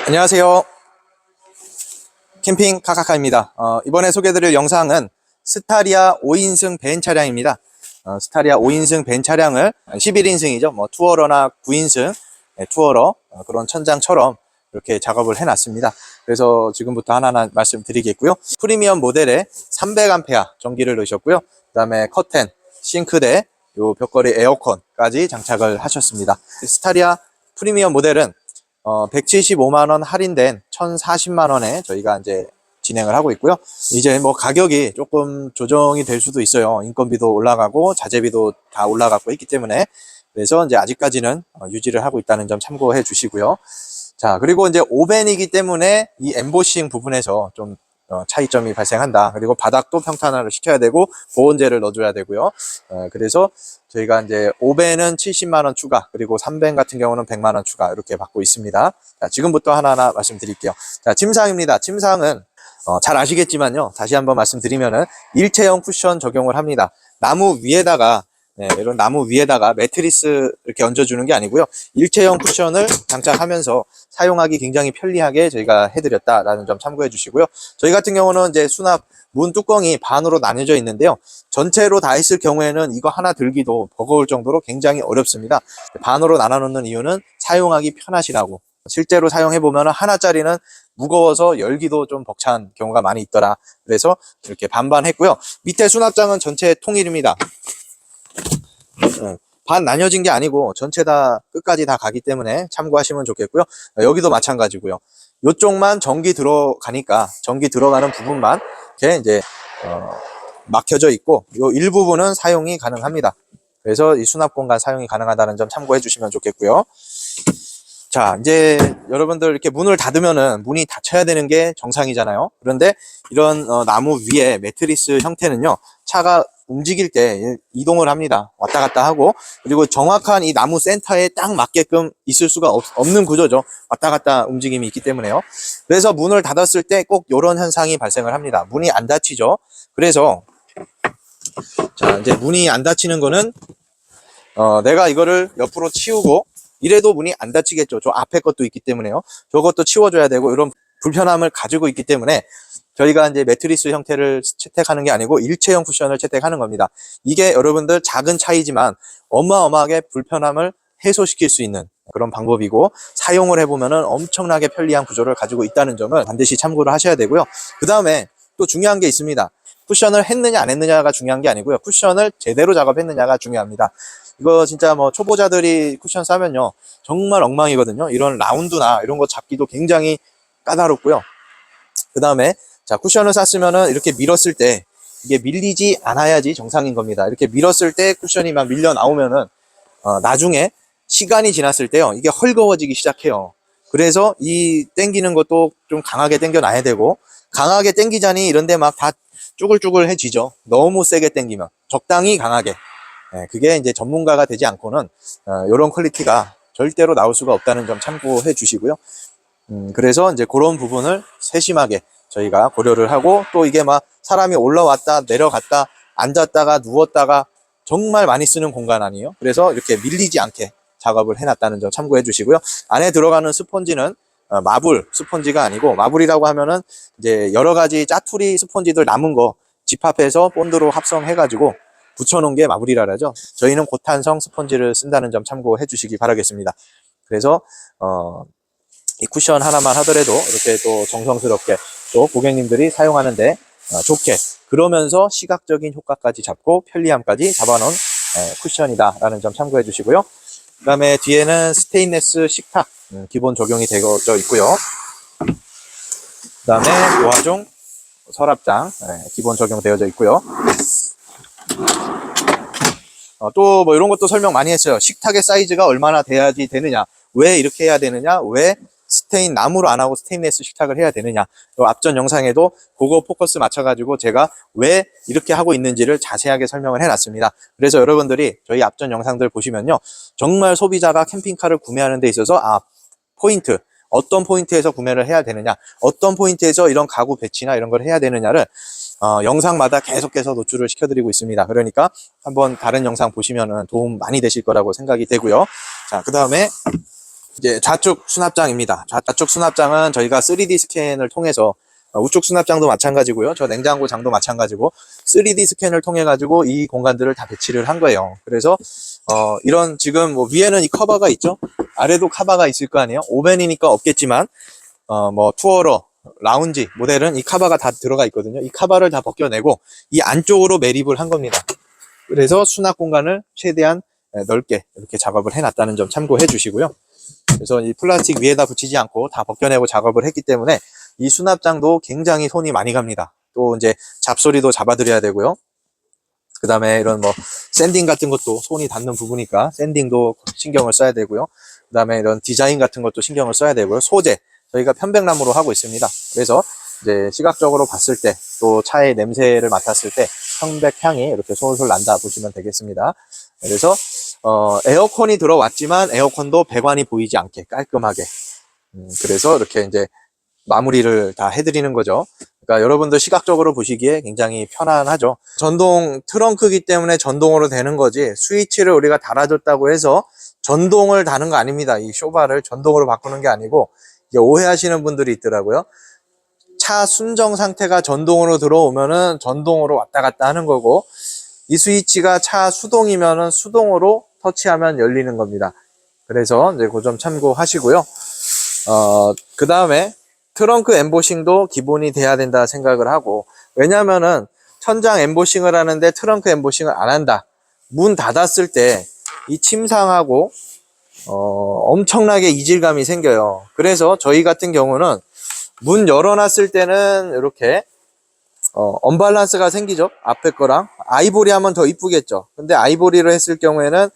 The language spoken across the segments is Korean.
안녕하세요. 캠핑 카카카입니다. 이번에 소개해드릴 영상은 스타리아 5인승 밴 차량입니다. 스타리아 5인승 밴 차량을 11인승이죠. 투어러나 9인승 투어러 그런 천장처럼 이렇게 작업을 해놨습니다. 그래서 지금부터 하나하나 말씀드리겠고요. 프리미엄 모델에 300A 전기를 넣으셨고요. 그 다음에 커튼, 싱크대, 요 벽걸이 에어컨까지 장착을 하셨습니다. 스타리아 프리미엄 모델은 175만원 할인된 1040만원에 저희가 이제 진행을 하고 있고요. 이제 가격이 조금 조정이 될 수도 있어요. 인건비도 올라가고 자재비도 다 올라가고 있기 때문에. 그래서 이제 아직까지는 유지를 하고 있다는 점 참고해 주시고요. 자, 그리고 이제 오벤이기 때문에 이 엠보싱 부분에서 좀 차이점이 발생한다. 그리고 바닥도 평탄화를 시켜야 되고 보온재를 넣어줘야 되고요. 그래서 저희가 이제 5벤은 70만원 추가, 그리고 3벤 같은 경우는 100만원 추가 이렇게 받고 있습니다. 자, 지금부터 하나하나 말씀드릴게요. 자, 침상입니다. 침상은 잘 아시겠지만요. 다시 한번 말씀드리면은 일체형 쿠션 적용을 합니다. 나무 위에다가 이런 나무 위에다가 매트리스 이렇게 얹어주는 게 아니고요. 일체형 쿠션을 장착하면서 사용하기 굉장히 편리하게 저희가 해드렸다라는 점 참고해 주시고요. 저희 같은 경우는 이제 수납 문 뚜껑이 반으로 나뉘어져 있는데요. 전체로 다 했을 경우에는 이거 하나 들기도 버거울 정도로 굉장히 어렵습니다. 반으로 나눠 놓는 이유는 사용하기 편하시라고. 실제로 사용해보면 하나짜리는 무거워서 열기도 좀 벅찬 경우가 많이 있더라. 그래서 이렇게 반반 했고요. 밑에 수납장은 전체 통일입니다. 반 나뉘어진 게 아니고 전체 다 끝까지 다 가기 때문에 참고하시면 좋겠고요. 여기도 마찬가지고요. 이쪽만 전기 들어가니까 전기 들어가는 부분만 이렇게 이제 막혀져 있고 이 일부분은 사용이 가능합니다. 그래서 이 수납 공간 사용이 가능하다는 점 참고해 주시면 좋겠고요. 자, 이제 여러분들 이렇게 문을 닫으면은 문이 닫혀야 되는 게 정상이잖아요. 그런데 이런 나무 위에 매트리스 형태는요, 차가 움직일 때 이동을 합니다. 왔다 갔다 하고, 그리고 정확한 이 나무 센터에 딱 맞게끔 있을 수가 없는 구조죠. 왔다 갔다 움직임이 있기 때문에요. 그래서 문을 닫았을 때 꼭 이런 현상이 발생을 합니다. 문이 안 닫히죠. 그래서 자, 이제 문이 안 닫히는 거는 내가 이거를 옆으로 치우고 이래도 문이 안 닫히겠죠. 저 앞에 것도 있기 때문에요. 저것도 치워줘야 되고 이런 불편함을 가지고 있기 때문에 저희가 이제 매트리스 형태를 채택하는 게 아니고 일체형 쿠션을 채택하는 겁니다. 이게 여러분들 작은 차이지만 어마어마하게 불편함을 해소시킬 수 있는 그런 방법이고, 사용을 해보면은 엄청나게 편리한 구조를 가지고 있다는 점을 반드시 참고를 하셔야 되고요. 그 다음에 또 중요한 게 있습니다. 쿠션을 했느냐 안 했느냐가 중요한 게 아니고요. 쿠션을 제대로 작업했느냐가 중요합니다. 이거 진짜 초보자들이 쿠션 싸면요, 정말 엉망이거든요. 이런 라운드나 이런 거 잡기도 굉장히 까다롭고요. 그 다음에 자, 쿠션을 쌌으면은 이렇게 밀었을 때 이게 밀리지 않아야지 정상인 겁니다. 이렇게 밀었을 때 쿠션이 막 밀려 나오면은 나중에 시간이 지났을 때요, 이게 헐거워지기 시작해요. 그래서 이 당기는 것도 좀 강하게 당겨 놔야 되고, 강하게 당기자니 이런데 막 다 쭈글쭈글해지죠. 너무 세게 당기면. 적당히 강하게. 그게 이제 전문가가 되지 않고는 이런 퀄리티가 절대로 나올 수가 없다는 점 참고해 주시고요. 그래서 이제 그런 부분을 세심하게 저희가 고려를 하고, 또 이게 막 사람이 올라왔다 내려갔다 앉았다가 누웠다가 정말 많이 쓰는 공간 아니에요. 그래서 이렇게 밀리지 않게 작업을 해놨다는 점 참고해 주시고요. 안에 들어가는 스펀지는 마블 스펀지가 아니고, 마블이라고 하면은 이제 여러 가지 짜투리 스펀지들 남은 거 집합해서 본드로 합성해 가지고 붙여놓은 게 마블이라 하죠. 저희는 고탄성 스펀지를 쓴다는 점 참고해 주시기 바라겠습니다. 그래서 이 쿠션 하나만 하더라도 이렇게 또 정성스럽게 또 고객님들이 사용하는데 좋게, 그러면서 시각적인 효과까지 잡고 편리함까지 잡아놓은 쿠션이다 라는 점 참고해 주시고요. 그 다음에 뒤에는 스테인레스 식탁 기본 적용이 되어져 있고요. 그 다음에 노화종 서랍장 기본 적용되어져 있고요. 또 이런 것도 설명 많이 했어요. 식탁의 사이즈가 얼마나 돼야지 되느냐, 왜 이렇게 해야 되느냐, 왜 스테인 나무로 안 하고 스테인레스 식탁을 해야 되느냐, 앞전 영상에도 그거 포커스 맞춰가지고 제가 왜 이렇게 하고 있는지를 자세하게 설명을 해놨습니다. 그래서 여러분들이 저희 앞전 영상들 보시면요, 정말 소비자가 캠핑카를 구매하는 데 있어서 포인트, 어떤 포인트에서 구매를 해야 되느냐, 어떤 포인트에서 이런 가구 배치나 이런 걸 해야 되느냐를 영상마다 계속해서 노출을 시켜드리고 있습니다. 그러니까 한번 다른 영상 보시면은 도움 많이 되실 거라고 생각이 되고요. 자, 그 다음에 이제 좌측 수납장입니다. 좌측 수납장은 저희가 3D 스캔을 통해서 우측 수납장도 마찬가지고요. 저 냉장고장도 마찬가지고 3D 스캔을 통해 가지고 이 공간들을 다 배치를 한 거예요. 그래서 이런 지금 뭐 위에는 이 커버가 있죠. 아래도 커버가 있을 거 아니에요. 오벤이니까 없겠지만 뭐 투어러, 라운지 모델은 이 커버가 다 들어가 있거든요. 이 커버를 다 벗겨내고 이 안쪽으로 매립을 한 겁니다. 그래서 수납 공간을 최대한 넓게 이렇게 작업을 해놨다는 점 참고해 주시고요. 그래서 이 플라스틱 위에다 붙이지 않고 다 벗겨내고 작업을 했기 때문에 이 수납장도 굉장히 손이 많이 갑니다. 또 이제 잡소리도 잡아드려야 되고요. 그 다음에 이런 뭐 샌딩 같은 것도 손이 닿는 부분이니까 샌딩도 신경을 써야 되고요. 그 다음에 이런 디자인 같은 것도 신경을 써야 되고요. 소재 저희가 편백나무로 하고 있습니다. 그래서 이제 시각적으로 봤을 때 또 차의 냄새를 맡았을 때 편백 향이 이렇게 솔솔 난다 보시면 되겠습니다. 그래서 에어컨이 들어왔지만 에어컨도 배관이 보이지 않게 깔끔하게 그래서 이렇게 이제 마무리를 다 해드리는 거죠. 그러니까 여러분들 시각적으로 보시기에 굉장히 편안하죠. 전동 트렁크이기 때문에 전동으로 되는 거지 스위치를 우리가 달아줬다고 해서 전동을 다는 거 아닙니다. 이 쇼바를 전동으로 바꾸는 게 아니고 오해하시는 분들이 있더라고요. 차 순정 상태가 전동으로 들어오면은 전동으로 왔다 갔다 하는 거고 이 스위치가 차 수동이면은 수동으로 터치하면 열리는 겁니다. 그래서 이제 그 점 참고하시고요. 그 다음에 트렁크 엠보싱도 기본이 돼야 된다 생각을 하고 왜냐면은 천장 엠보싱을 하는데 트렁크 엠보싱을 안 한다. 문 닫았을 때 이 침상하고 엄청나게 이질감이 생겨요. 그래서 저희 같은 경우는 문 열어놨을 때는 이렇게 언밸런스가 생기죠. 앞에 거랑 아이보리 하면 더 이쁘겠죠. 근데 아이보리로 했을 경우에는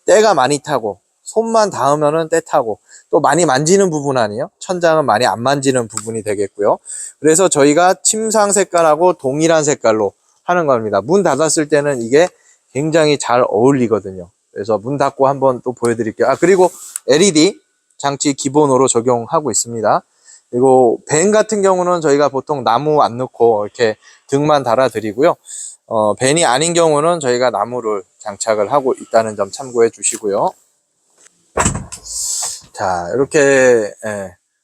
때가 많이 타고 손만 닿으면은 때 타고 또 많이 만지는 부분 아니에요. 천장은 많이 안 만지는 부분이 되겠고요. 그래서 저희가 침상 색깔하고 동일한 색깔로 하는 겁니다. 문 닫았을 때는 이게 굉장히 잘 어울리거든요. 그래서 문 닫고 한번 또 보여드릴게요. 그리고 LED 장치 기본으로 적용하고 있습니다. 그리고 벤 같은 경우는 저희가 보통 나무 안 넣고 이렇게 등만 달아 드리고요. 벤이 아닌 경우는 저희가 나무를 장착을 하고 있다는 점 참고해 주시고요. 자, 이렇게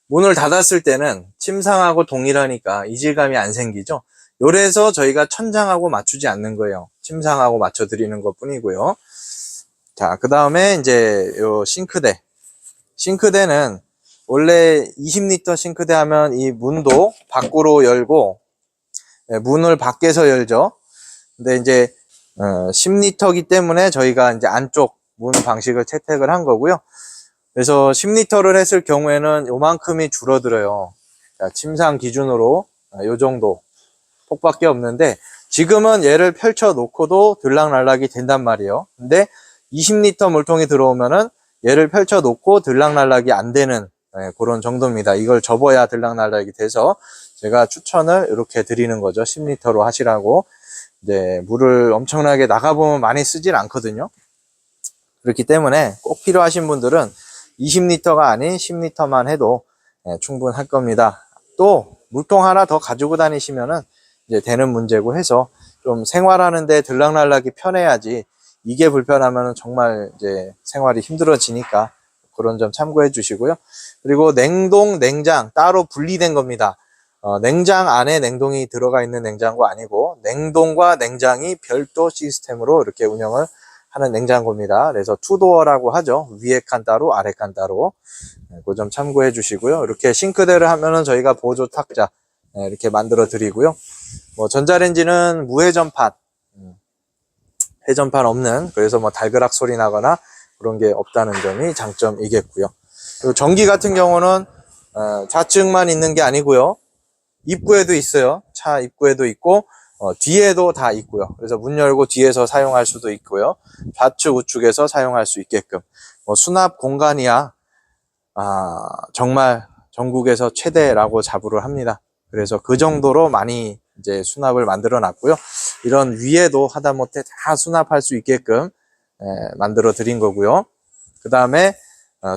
문을 닫았을 때는 침상하고 동일하니까 이질감이 안 생기죠. 요래서 저희가 천장하고 맞추지 않는 거예요. 침상하고 맞춰 드리는 것 뿐이고요. 자, 그 다음에 이제 요 싱크대는 원래 20리터 싱크대 하면 이 문도 밖으로 열고 문을 밖에서 열죠. 근데 이제 10리터이기 때문에 저희가 이제 안쪽 문 방식을 채택을 한 거고요. 그래서 10리터를 했을 경우에는 요만큼이 줄어들어요. 자, 침상 기준으로 요 정도 폭밖에 없는데 지금은 얘를 펼쳐 놓고도 들락날락이 된단 말이에요. 근데 20리터 물통이 들어오면은 얘를 펼쳐 놓고 들락날락이 안 되는 그런 정도입니다. 이걸 접어야 들락날락이 돼서 제가 추천을 이렇게 드리는 거죠. 10리터로 하시라고. 이제 물을 엄청나게 나가보면 많이 쓰질 않거든요. 그렇기 때문에 꼭 필요하신 분들은 20리터가 아닌 10리터만 해도 충분할 겁니다. 또 물통 하나 더 가지고 다니시면은 이제 되는 문제고 해서 좀 생활하는데 들락날락이 편해야지 이게 불편하면 정말 이제 생활이 힘들어지니까 그런 점 참고해 주시고요. 그리고 냉동, 냉장 따로 분리된 겁니다. 냉장 안에 냉동이 들어가 있는 냉장고 아니고 냉동과 냉장이 별도 시스템으로 이렇게 운영을 하는 냉장고입니다. 그래서 투도어라고 하죠. 위에 칸 따로 아래 칸 따로 그 점 참고해 주시고요. 이렇게 싱크대를 하면은 저희가 보조 탁자 이렇게 만들어 드리고요. 뭐 전자레인지는 무회전판 회전판 없는 그래서 뭐 달그락 소리 나거나 그런 게 없다는 점이 장점이겠고요. 그리고 전기 같은 경우는 좌측만 있는 게 아니고요. 입구에도 있어요. 차 입구에도 있고 뒤에도 다 있고요. 그래서 문 열고 뒤에서 사용할 수도 있고요. 좌측 우측에서 사용할 수 있게끔 수납 공간이야 정말 전국에서 최대라고 자부를 합니다. 그래서 그 정도로 많이 이제 수납을 만들어 놨고요. 이런 위에도 하다못해 다 수납할 수 있게끔 만들어 드린 거고요. 그 다음에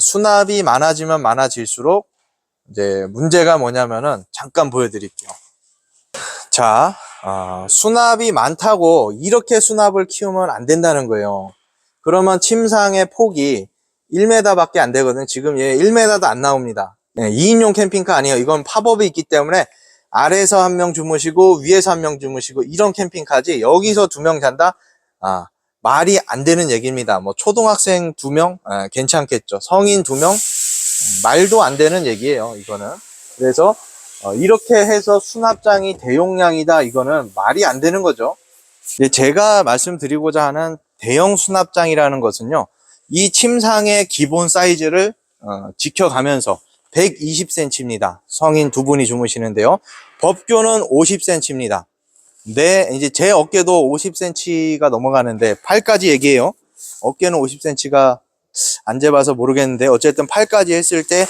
수납이 많아지면 많아질수록 이제 문제가 뭐냐면은 잠깐 보여드릴게요. 자, 수납이 많다고 이렇게 수납을 키우면 안 된다는 거예요. 그러면 침상의 폭이 1m 밖에 안 되거든요. 지금 얘 1m도 안 나옵니다. 2인용 캠핑카 아니에요. 이건 팝업이 있기 때문에 아래에서 한 명 주무시고 위에서 한 명 주무시고 이런 캠핑카지, 여기서 2명 잔다? 말이 안 되는 얘기입니다. 뭐 초등학생 2명 괜찮겠죠. 성인 2명 말도 안 되는 얘기예요, 이거는. 그래서 이렇게 해서 수납장이 대용량이다, 이거는 말이 안 되는 거죠. 제가 말씀드리고자 하는 대형 수납장이라는 것은요, 이 침상의 기본 사이즈를 지켜가면서 120cm입니다. 성인 2분이 주무시는데요. 법규는 50cm입니다. 네, 이제 제 어깨도 50cm가 넘어가는데, 팔까지 얘기해요. 어깨는 50cm가 안 재봐서 모르겠는데, 어쨌든 팔까지 했을 때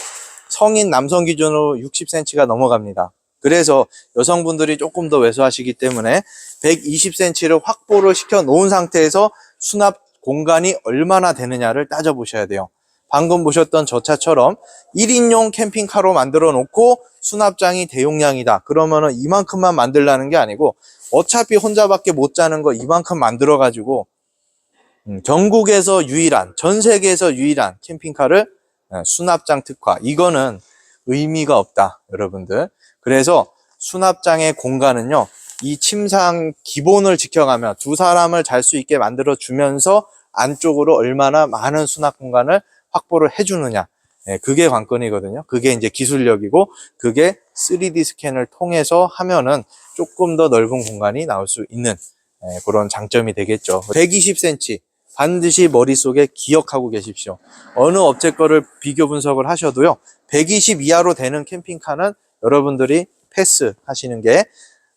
성인 남성 기준으로 60cm가 넘어갑니다. 그래서 여성분들이 조금 더 왜소하시기 때문에 120cm를 확보를 시켜 놓은 상태에서 수납 공간이 얼마나 되느냐를 따져보셔야 돼요. 방금 보셨던 저 차처럼 1인용 캠핑카로 만들어 놓고 수납장이 대용량이다, 그러면은 이만큼만 만들라는 게 아니고, 어차피 혼자밖에 못 자는 거 이만큼 만들어 가지고 전국에서 유일한, 전 세계에서 유일한 캠핑카를 수납장 특화, 이거는 의미가 없다, 여러분들. 그래서 수납장의 공간은요, 이 침상 기본을 지켜가며 2사람을 잘 수 있게 만들어 주면서 안쪽으로 얼마나 많은 수납 공간을 확보를 해주느냐, 그게 관건이거든요. 그게 이제 기술력이고, 그게 3D 스캔을 통해서 하면은 조금 더 넓은 공간이 나올 수 있는 그런 장점이 되겠죠. 120cm 반드시 머릿속에 기억하고 계십시오. 어느 업체 거를 비교 분석을 하셔도요, 120 이하로 되는 캠핑카는 여러분들이 패스 하시는 게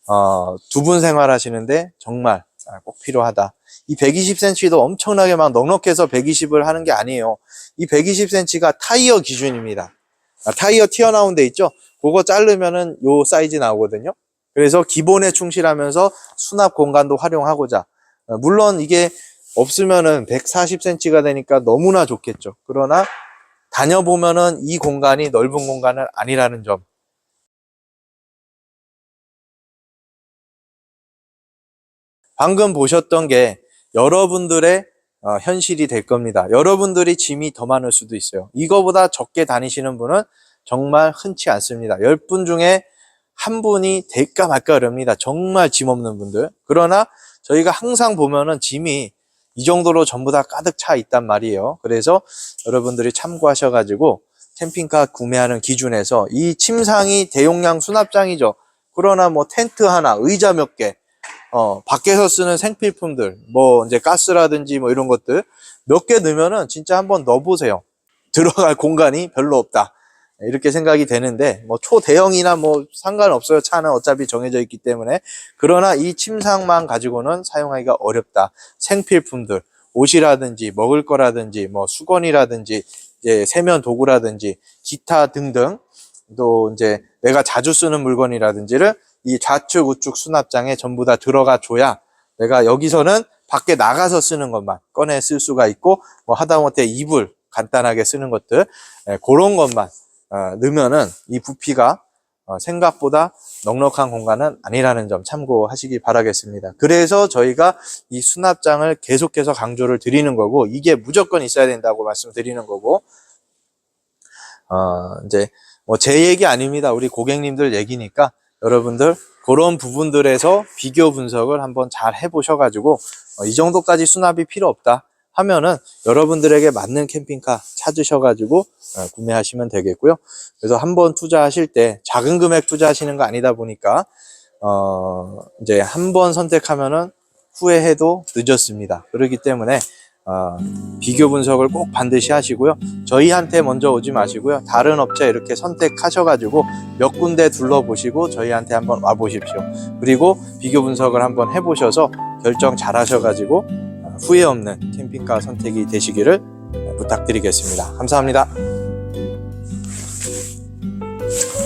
2분 생활하시는데 정말 꼭 필요하다. 이 120cm도 엄청나게 막 넉넉해서 120을 하는 게 아니에요. 이 120cm가 타이어 기준입니다. 타이어 튀어나온 데 있죠? 그거 자르면은 요 사이즈 나오거든요. 그래서 기본에 충실하면서 수납 공간도 활용하고자. 물론 이게 없으면은 140cm가 되니까 너무나 좋겠죠. 그러나 다녀보면은 이 공간이 넓은 공간은 아니라는 점. 방금 보셨던 게 여러분들의 현실이 될 겁니다. 여러분들이 짐이 더 많을 수도 있어요. 이거보다 적게 다니시는 분은 정말 흔치 않습니다. 10분 중에 1분이 될까 말까 어렵니다. 정말 짐 없는 분들. 그러나 저희가 항상 보면은 짐이 이 정도로 전부 다 가득 차 있단 말이에요. 그래서 여러분들이 참고하셔가지고 캠핑카 구매하는 기준에서 이 침상이 대용량 수납장이죠. 그러나 뭐 텐트 하나, 의자 몇 개, 밖에서 쓰는 생필품들, 뭐 이제 가스라든지 뭐 이런 것들 몇 개 넣으면은 진짜 한번 넣어보세요. 들어갈 공간이 별로 없다, 이렇게 생각이 되는데, 뭐 초대형이나 뭐 상관없어요. 차는 어차피 정해져 있기 때문에. 그러나 이 침상만 가지고는 사용하기가 어렵다. 생필품들, 옷이라든지 먹을 거라든지 뭐 수건이라든지 이제 세면 도구라든지 기타 등등, 또 이제 내가 자주 쓰는 물건이라든지를 이 좌측 우측 수납장에 전부 다 들어가 줘야 내가 여기서는 밖에 나가서 쓰는 것만 꺼내 쓸 수가 있고, 뭐 하다못해 이불 간단하게 쓰는 것들, 그런 것만 넣으면은 이 부피가 생각보다 넉넉한 공간은 아니라는 점 참고하시기 바라겠습니다. 그래서 저희가 이 수납장을 계속해서 강조를 드리는 거고, 이게 무조건 있어야 된다고 말씀드리는 거고, 이제 뭐 제 얘기 아닙니다. 우리 고객님들 얘기니까 여러분들 그런 부분들에서 비교 분석을 한번 잘 해보셔가지고 이 정도까지 수납이 필요 없다 하면은 여러분들에게 맞는 캠핑카 찾으셔가지고 구매하시면 되겠고요. 그래서 한번 투자하실 때 작은 금액 투자하시는 거 아니다 보니까 이제 한번 선택하면은 후회해도 늦었습니다. 그렇기 때문에 비교 분석을 꼭 반드시 하시고요. 저희한테 먼저 오지 마시고요. 다른 업체 이렇게 선택하셔가지고 몇 군데 둘러보시고 저희한테 한번 와보십시오. 그리고 비교 분석을 한번 해보셔서 결정 잘 하셔가지고 후회 없는 캠핑카 선택이 되시기를 부탁드리겠습니다. 감사합니다.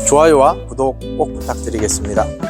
좋아요와 구독 꼭 부탁드리겠습니다.